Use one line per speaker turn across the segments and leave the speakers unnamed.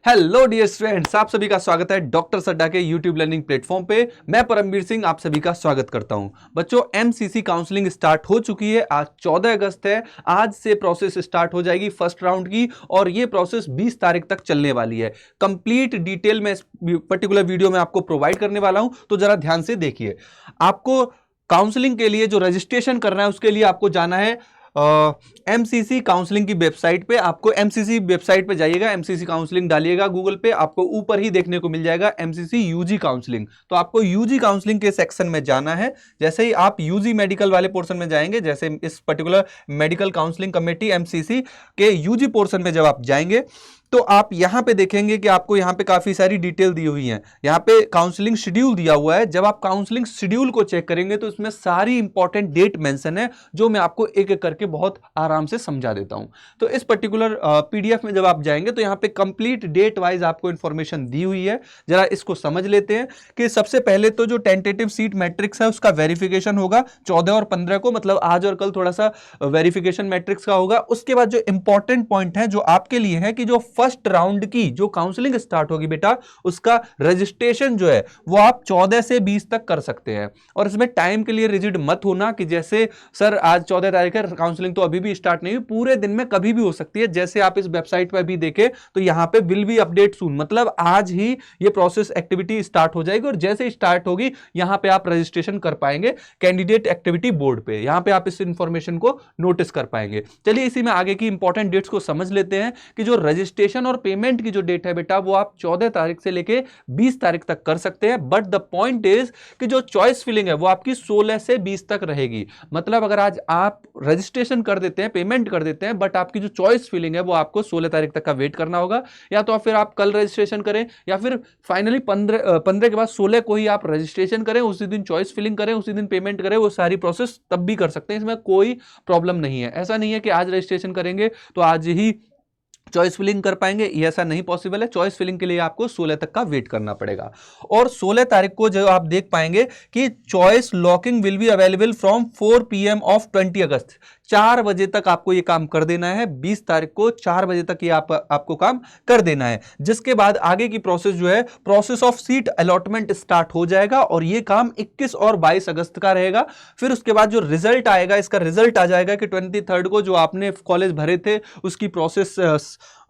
Hello dear students, आप सभी का स्वागत है डॉक्टर सड्डा के यूट्यूब लर्निंग प्लेटफॉर्म पे। मैं परमवीर सिंह आप सभी का स्वागत करता हूं। बच्चों, एमसीसी काउंसलिंग स्टार्ट हो चुकी है। आज 14 अगस्त है। आज से प्रोसेस स्टार्ट हो जाएगी फर्स्ट राउंड की, और ये प्रोसेस 20 तारीख तक चलने वाली है। कंप्लीट डिटेल में इस पर्टिकुलर वीडियो में आपको प्रोवाइड करने वाला हूं, तो जरा ध्यान से देखिए। आपको काउंसलिंग के लिए जो रजिस्ट्रेशन करना है, उसके लिए आपको जाना है एमसीसी काउंसलिंग की वेबसाइट पे। आपको एमसीसी वेबसाइट पे जाइएगा, एमसीसी काउंसलिंग डालिएगा गूगल पे, आपको ऊपर ही देखने को मिल जाएगा एमसीसी यूजी काउंसलिंग। तो आपको यूजी काउंसलिंग के सेक्शन में जाना है। जैसे ही आप यूजी मेडिकल वाले पोर्शन में जाएंगे, जैसे इस particular medical counselling committee MCC के यूजी पोर्शन में जब आप जाएंगे, तो आप यहां पे देखेंगे कि आपको यहां पे काफी सारी डिटेल दी हुई है। यहां पे काउंसलिंग शेड्यूल दिया हुआ है। जब आप काउंसलिंग शेड्यूल को चेक करेंगे तो इसमें सारी इंपॉर्टेंट डेट मेंशन है, जो मैं आपको एक एक करके बहुत आराम से समझा देता हूं। तो इस पर्टिकुलर पीडीएफ में जब आप जाएंगे तो यहां पे कंप्लीट डेट वाइज आपको इंफॉर्मेशन दी हुई है। जरा इसको समझ लेते हैं कि सबसे पहले तो जो टेंटेटिव सीट मैट्रिक्स है उसका वेरिफिकेशन होगा 14 और 15 को, मतलब आज और कल थोड़ा सा वेरिफिकेशन मैट्रिक्स का होगा। उसके बाद जो इंपॉर्टेंट पॉइंट है जो आपके लिए है कि जो फर्स्ट राउंड की जो काउंसलिंग स्टार्ट होगी बेटा, उसका रजिस्ट्रेशन जो है वो आप 14 से 20 तक कर सकते हैं। और इसमें टाइम के लिए रिजिड मत होना कि जैसे सर आज 14 तारीख है, काउंसलिंग तो अभी भी स्टार्ट नहीं हुई। पूरे दिन में कभी भी हो सकती है। जैसे आप इस वेबसाइट पर भी देखें तो यहां पे विल बी अपडेट सून, मतलब आज ही ये प्रोसेस एक्टिविटी स्टार्ट हो जाएगी, और जैसे स्टार्ट होगी यहां पे आप रजिस्ट्रेशन कर पाएंगे कैंडिडेट एक्टिविटी बोर्ड पे। यहां पे आप इस इंफॉर्मेशन को नोटिस कर पाएंगे। चलिए इसी में आगे की इंपॉर्टेंट डेट्स को समझ लेते हैं कि जो रजिस्ट्रेशन और पेमेंट की जो डेट है बेटा, वो आप 14 तारीख से लेके 20 तारीख तक कर सकते हैं। बट द पॉइंट इज कि जो चॉइस फिलिंग है वो आपकी 16 से 20 तक रहेगी। मतलब अगर आज आप रजिस्ट्रेशन कर देते हैं, पेमेंट कर देते हैं, बट आपकी जो चॉइस फिलिंग है वो आपको 16 तारीख तक का वेट करना होगा। या तो फिर आप कल रजिस्ट्रेशन करें, या फिर फाइनली 15 के बाद 16 को ही आप रजिस्ट्रेशन करें, उसी दिन चॉइस फिलिंग करें, उसी दिन पेमेंट करें। वो सारी प्रोसेस तब भी कर सकते हैं, इसमें कोई प्रॉब्लम नहीं है। ऐसा नहीं है कि आज रजिस्ट्रेशन करेंगे तो आज ही चॉइस फिलिंग कर पाएंगे, ये ऐसा नहीं पॉसिबल है। चॉइस फिलिंग के लिए आपको 16 तक का वेट करना पड़ेगा। और 16 तारीख को जो आप देख पाएंगे कि choice locking will be available from 4 PM of 20 अगस्त। 4 बजे तक आपको ये काम कर देना है। 20 तारीख को 4 बजे तक ये आपको काम कर देना है। जिसके बाद आगे की प्रोसेस जो है, process of seat allotment start हो जाएगा, और ये काम 21 और 22 अगस्त का रहेगा। फिर उसके बाद जो रिजल्ट आएगा, इसका रिजल्ट आ जाएगा कि 23 को जो आपने कॉलेज भरे थे उसकी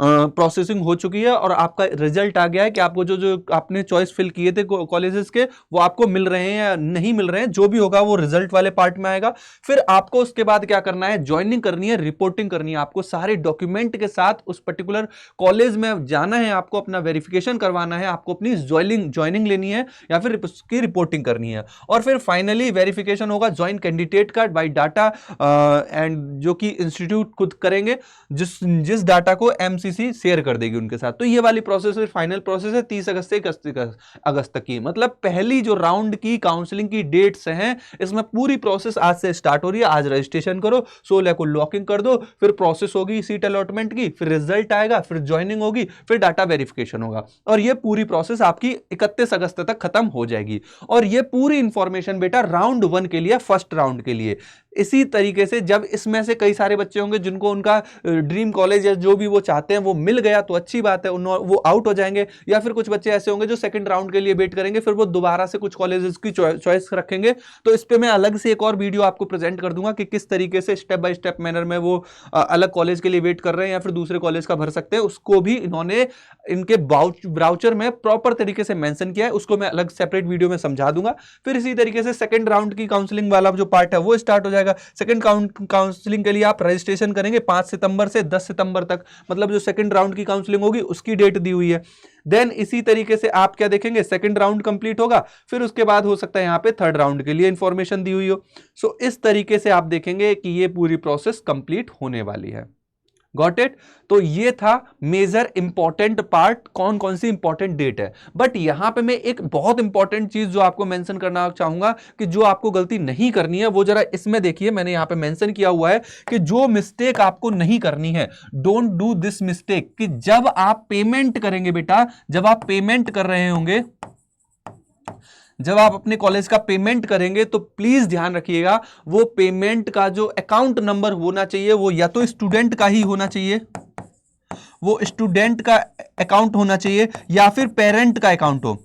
प्रोसेसिंग हो चुकी है, और आपका रिजल्ट आ गया है कि आपको जो आपने चॉइस फिल किए थे कॉलेजेस के, वो आपको मिल रहे हैं या नहीं मिल रहे हैं। जो भी होगा वो रिजल्ट वाले पार्ट में आएगा। फिर आपको उसके बाद क्या करना है, ज्वाइनिंग करनी है, रिपोर्टिंग करनी है। आपको सारे डॉक्यूमेंट के साथ उस पर्टिकुलर कॉलेज में जाना है, आपको अपना वेरिफिकेशन करवाना है, आपको अपनी ज्वाइनिंग लेनी है, या फिर उसकी रिपोर्टिंग करनी है। और फिर फाइनली वेरिफिकेशन होगा join candidate card by data, and जो कि इंस्टीट्यूट खुद करेंगे, जिस डाटा को एमसीसी शेयर कर देगी उनके साथ। तो ये वाली प्रोसेस फिर फाइनल प्रोसेस है 30 अगस्त से 31 अगस्त तक की। मतलब पहली जो राउंड की काउंसलिंग की डेट्स हैं, इसमें पूरी प्रोसेस आज से स्टार्ट हो रही है। आज रजिस्ट्रेशन करो, 16 को लॉकिंग कर दो, फिर प्रोसेस होगी सीट अलॉटमेंट की, फिर रिजल्ट आएगा, फिर ज्वाइनिंग होगी, फिर डाटा वेरिफिकेशन होगा, और ये पूरी प्रोसेस आपकी 31 अगस्त तक खत्म हो जाएगी। और ये पूरी इंफॉर्मेशन बेटा राउंड 1 के लिए, फर्स्ट राउंड के लिए। इसी तरीके से जब इसमें से कई सारे बच्चे होंगे जिनको उनका ड्रीम कॉलेज या जो भी वो चाहते हैं वो मिल गया, तो अच्छी बात है, वो आउट हो जाएंगे। या फिर कुछ बच्चे ऐसे होंगे जो सेकंड राउंड के लिए वेट करेंगे, फिर वो दोबारा से कुछ कॉलेजेस की चॉइस रखेंगे। तो इस पे मैं अलग से एक और वीडियो आपको प्रेजेंट कर दूंगा कि किस तरीके से स्टेप बाय स्टेप मैनर में वो अलग कॉलेज के लिए वेट कर रहे हैं या फिर दूसरे कॉलेज का भर सकते हैं। उसको भी इन्होंने इनके ब्राउचर में प्रॉपर तरीके से मेंशन किया है, उसको मैं अलग सेपरेट वीडियो में समझा दूंगा। फिर इसी तरीके से सेकंड राउंड की काउंसलिंग वाला जो पार्ट है वो स्टार्ट हो जाएगा। सेकंड काउंसलिंग के लिए आप रजिस्ट्रेशन करेंगे 5 सितंबर से 10 सितंबर तक, मतलब जो सेकंड राउंड की काउंसलिंग होगी उसकी डेट दी हुई है। देन इसी तरीके से आप क्या देखेंगे, सेकंड राउंड कंप्लीट होगा, फिर उसके बाद हो सकता है यहां पे थर्ड राउंड के लिए इंफॉर्मेशन दी हुई हो। सो इस तरीके से आप देखेंगे कि ये पूरी प्रोसेस कंप्लीट होने वाली है। Got it. तो ये था मेजर इंपॉर्टेंट पार्ट, कौन कौन सी इंपॉर्टेंट डेट है। बट यहां पे मैं एक बहुत इंपॉर्टेंट चीज जो आपको मेंशन करना चाहूंगा कि जो आपको गलती नहीं करनी है वो जरा इसमें देखिए। मैंने यहां पे मेंशन किया हुआ है कि जो मिस्टेक आपको नहीं करनी है, डोंट डू दिस मिस्टेक, कि जब आप पेमेंट करेंगे बेटा, जब आप पेमेंट कर रहे होंगे, जब आप अपने कॉलेज का पेमेंट करेंगे, तो प्लीज ध्यान रखिएगा वो पेमेंट का जो अकाउंट नंबर होना चाहिए वो या तो स्टूडेंट का ही होना चाहिए, वो स्टूडेंट का अकाउंट होना चाहिए या फिर पेरेंट का अकाउंट हो।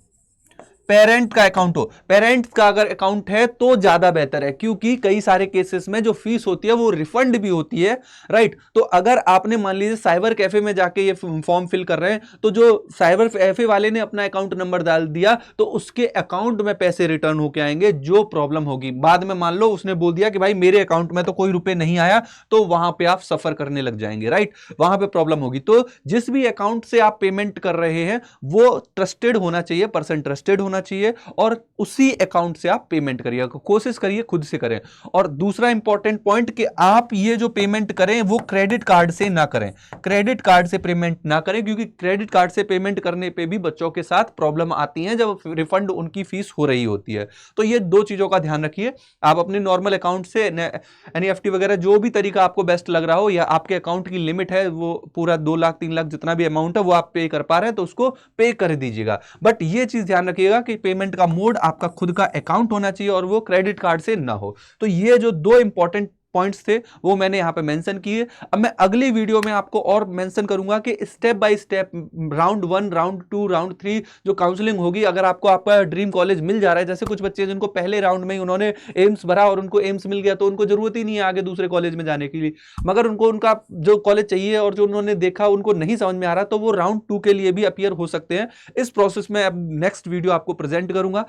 पेरेंट का अकाउंट हो, पेरेंट्स का अगर अकाउंट है तो ज्यादा बेहतर है, क्योंकि कई सारे केसेस में जो फीस होती है वो रिफंड भी होती है, राइट। तो अगर आपने मान लीजिए साइबर कैफे में जाके ये फॉर्म फिल कर रहे हैं, तो जो साइबर कैफे वाले ने अपना अकाउंट नंबर डाल दिया तो उसके अकाउंट में पैसे रिटर्न होके आएंगे। जो प्रॉब्लम होगी बाद में, मान लो उसने बोल दिया कि भाई मेरे अकाउंट में तो कोई रुपए नहीं आया, तो वहां पे आप सफर करने लग जाएंगे, राइट, वहां पे प्रॉब्लम होगी। तो जिस भी अकाउंट से आप पेमेंट कर रहे हैं वो ट्रस्टेड होना चाहिए, पर्सन ट्रस्टेड होना चाहिए, और उसी अकाउंट से आप पेमेंट करिए, कोशिश करिए खुद से करें। और दूसरा इंपॉर्टेंट पॉइंट कि आप ये जो पेमेंट करें वो क्रेडिट कार्ड से ना करें, क्रेडिट कार्ड से पेमेंट ना करें, क्योंकि क्रेडिट कार्ड से पेमेंट करने पे भी बच्चों के साथ प्रॉब्लम आती है जब रिफंड उनकी फीस हो रही होती है। तो ये दो चीजों का ध्यान रखिए। आप अपने नॉर्मल अकाउंट से एनईएफटी वगैरह जो भी तरीका आपको बेस्ट लग रहा हो, या आपके अकाउंट की लिमिट है वो पूरा 2 लाख 3 लाख जितना भी अमाउंट है वो आप पे कर पा रहे हैं तो उसको पे कर दीजिएगा। बट ये चीज ध्यान रखिएगा कि पेमेंट का मोड आपका खुद का अकाउंट होना चाहिए और वो क्रेडिट कार्ड से ना हो। तो ये जो दो इंपॉर्टेंट पॉइंट्स थे वो मैंने यहां पे मेंशन किए। अब मैं अगली वीडियो में आपको और मेंशन करूंगा कि step by step round 1, round 2, round 3 जो काउंसलिंग होगी, अगर आपको आपका ड्रीम कॉलेज मिल जा रहा है, जैसे कुछ बच्चे जिनको पहले राउंड में ही उन्होंने एम्स भरा और उनको एम्स मिल गया तो उनको जरूरत ही नहीं है आगे दूसरे कॉलेज में जाने के लिए, मगर उनको उनका जो कॉलेज चाहिए और जो उन्होंने देखा उनको नहीं समझ में आ रहा, तो वो राउंड 2 के लिए भी अपीयर हो सकते हैं। इस प्रोसेस में अब नेक्स्ट वीडियो आपको प्रेजेंट करूंगा।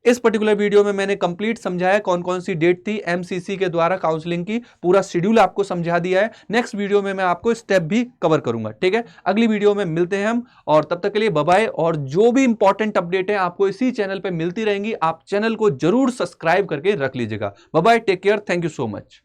इस पर्टिकुलर वीडियो में मैंने कंप्लीट समझाया कौन कौन सी डेट थी एमसीसी के द्वारा काउंसलिंग की, पूरा शेड्यूल आपको समझा दिया है। नेक्स्ट वीडियो में मैं आपको स्टेप भी कवर करूंगा, ठीक है। अगली वीडियो में मिलते हैं हम, और तब तक के लिए बाय बाय। और जो भी इंपॉर्टेंट अपडेट है आपको इसी चैनल पे मिलती रहेंगी, आप चैनल को जरूर सब्सक्राइब करके रख लीजिएगा। Bye bye, take care, thank you so much.